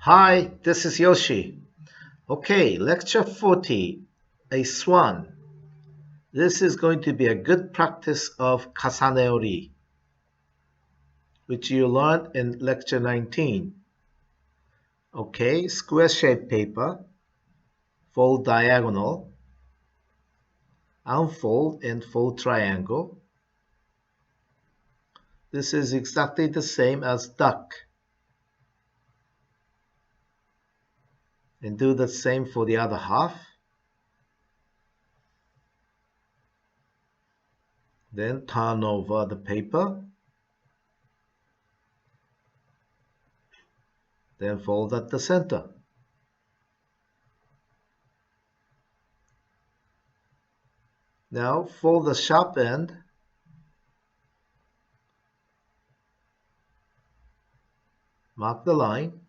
Hi, this is Yoshi. Okay, lecture 40, a swan. This is going to be a good practice of kasaneori, which you learned in lecture 19. Okay, square shaped paper, fold diagonal, unfold and fold triangle. This is exactly the same as duck. And do the same for the other half. Then turn over the paper. Then fold at the center. Now fold the sharp end. Mark the line.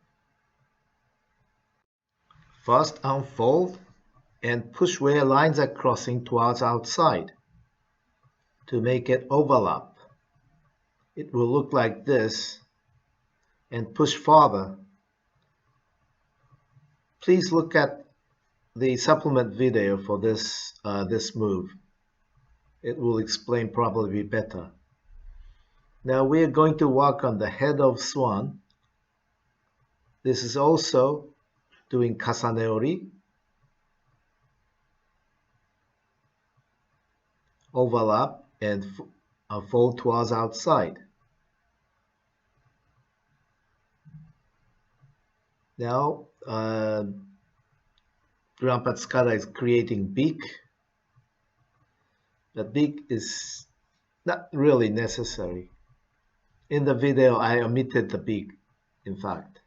First unfold and push where lines are crossing towards outside to make it overlap. It will look like this, and push farther. Please look at the supplement video for this move. It will explain probably better. Now we are going to work on the head of swan. This is also doing kasaneori, overlap and fold towards outside. Now Grandpa Skara is creating beak. The beak is not really necessary. In the video, I omitted the beak, in fact.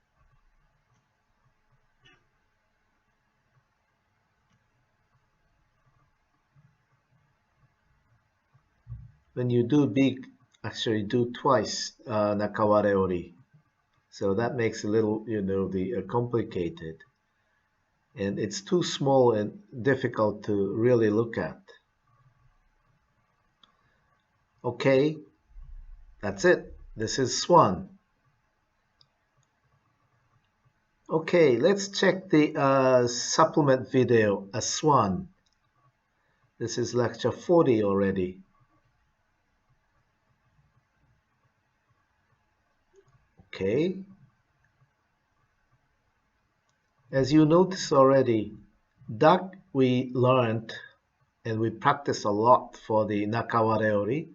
When you do beak, actually do twice nakaware ori. So that makes a little, complicated. And it's too small and difficult to really look at. Okay, that's it. This is Swan. Okay, let's check the supplement video, a Swan. This is lecture 40 already. Okay. As you notice already, duck we learned and we practiced a lot for the nakaware ori,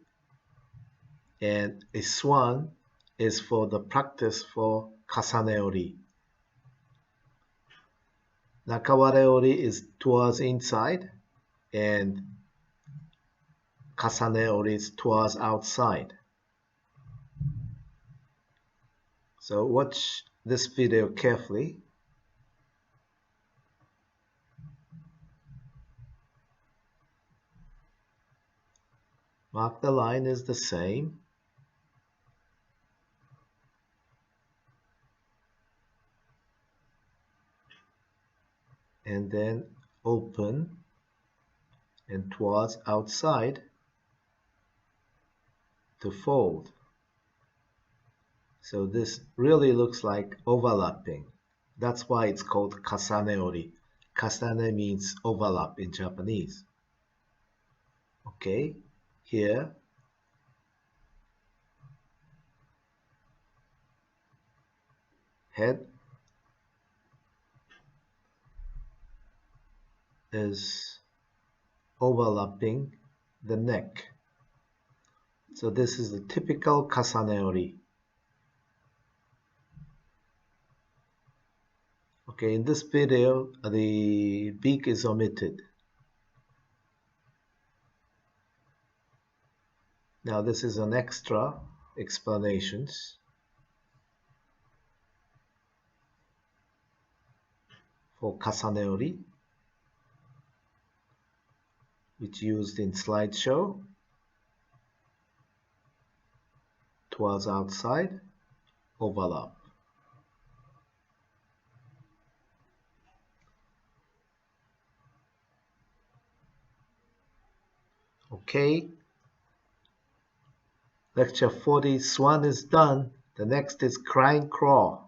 and a swan is for the practice for kasane ori. Nakaware ori is towards inside and kasane ori is towards outside. So watch this video carefully. Mark the line is the same. And then open and towards outside to fold. So this really looks like overlapping. That's why it's called kasane ori. Kasane means overlap in Japanese. Okay, here head is overlapping the neck. So this is the typical kasane ori. Okay, in this video, the beak is omitted. Now this is an extra explanations. For kasane ori, which used in slideshow, towards outside, overlap. Okay, lecture 40 Swan is done. The next is crying crawl.